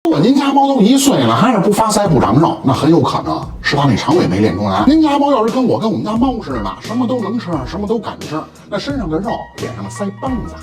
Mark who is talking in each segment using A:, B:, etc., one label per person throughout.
A: 如果您家猫都1岁了，还是不发腮不长肉，那很有可能是它那肠胃没练出来。您家猫要是跟我们家猫似的，什么都能吃，什么都敢吃，那身上的肉脸上的腮帮子，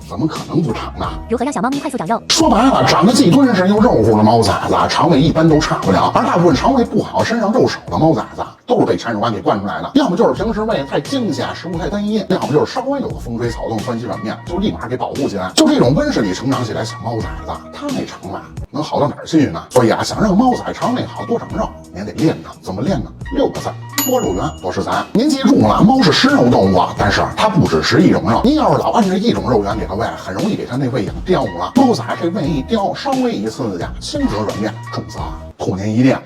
A: 怎么可能不长呢？
B: 如何让小猫咪快速长肉？
A: 说白了，长得既敦实又肉乎的猫崽子，肠胃一般都差不了。而大部分肠胃不好、身上肉少的猫崽子，都是被铲屎官给惯出来的。要么就是平时喂得太精细，食物太单一；要么就是稍微有个风吹草动、翻起软面，就立马给保护起来。就这种温室里成长起来小猫崽子，它那肠胃能好到哪儿去呢？所以啊，想让猫崽肠胃好、多长肉，您得练它。怎么练呢？6个字：多肉源、多食材。您记住了，猫是食肉动物，但是它不只食一种肉。您要是老按着一种肉源给它喂，很容易给它那胃养刁了。猫崽这胃一刁，稍微一刺激，轻则软面，重则兔年一电。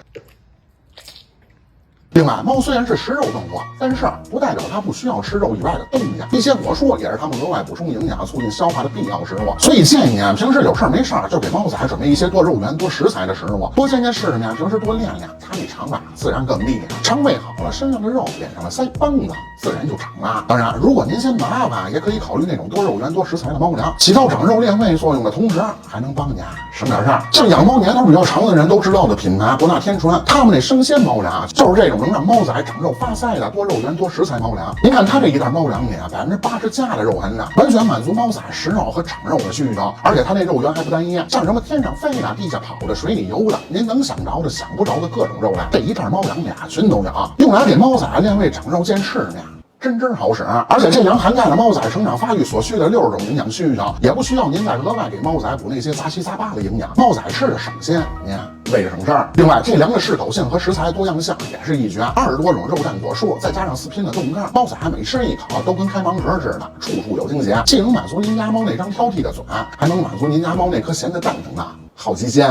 A: 另外，猫虽然是食肉动物，但是不代表它不需要吃肉以外的东西。一些果蔬也是它们额外补充营养、促进消化的必要食物。所以建议啊，平时有事没事就给猫崽准备一些多肉源、多食材的食物，多见见世面，平时多练练，它那肠胃自然更厉害。肠胃好了，身上的肉、脸上的腮帮子自然就长了。当然，如果您嫌麻烦，也可以考虑那种多肉源、多食材的猫粮，起到长肉练胃作用的同时，还能帮你省点事儿。像养猫年头比较长的人都知道的品牌博纳天纯，他们那生鲜猫粮就是这种能让猫崽长肉发腮的多肉源多食材猫粮。您看它这一袋猫粮里80%加的肉含量，完全满足猫崽食肉和长肉的需求。而且它那肉源还不单一，像什么天上飞的、地下跑的、水里游的，您能想着的、想不着的各种肉类，这一袋猫粮里全都有，用来给猫崽练胃长肉见世面。真好使，而且这粮涵盖了猫崽成长发育所需的60种营养需求，也不需要您再额外给猫崽补那些杂七杂八的营养，猫崽吃的省心，您喂着省事儿。另外，这粮的适口性和食材多样性也是一绝，20多种肉蛋果蔬，再加上4拼的冻干，猫崽每吃一口都跟开盲盒似的，处处有惊喜，既能满足您家猫那张挑剔的嘴，还能满足您家猫那颗咸的蛋疼的好奇心。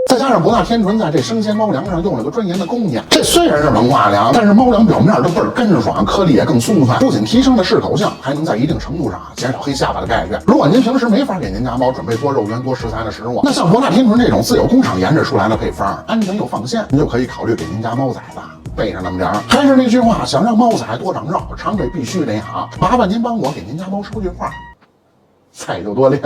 A: 再加上博纳天纯在这生鲜猫粮上用了个专研的工艺，这虽然是文化粮，但是猫粮表面的倍儿干爽，颗粒也更松脆，不仅提升了适口性，还能在一定程度上减少黑下巴的概率。如果您平时没法给您家猫准备多肉源多食材的食物，那像博纳天纯这种自有工厂研制出来的配方，安全又放心，您就可以考虑给您家猫崽子备上那么点儿。还是那句话，想让猫崽多长肉，肠胃必须得好，麻烦您帮我给您家猫捎句话，菜就多练。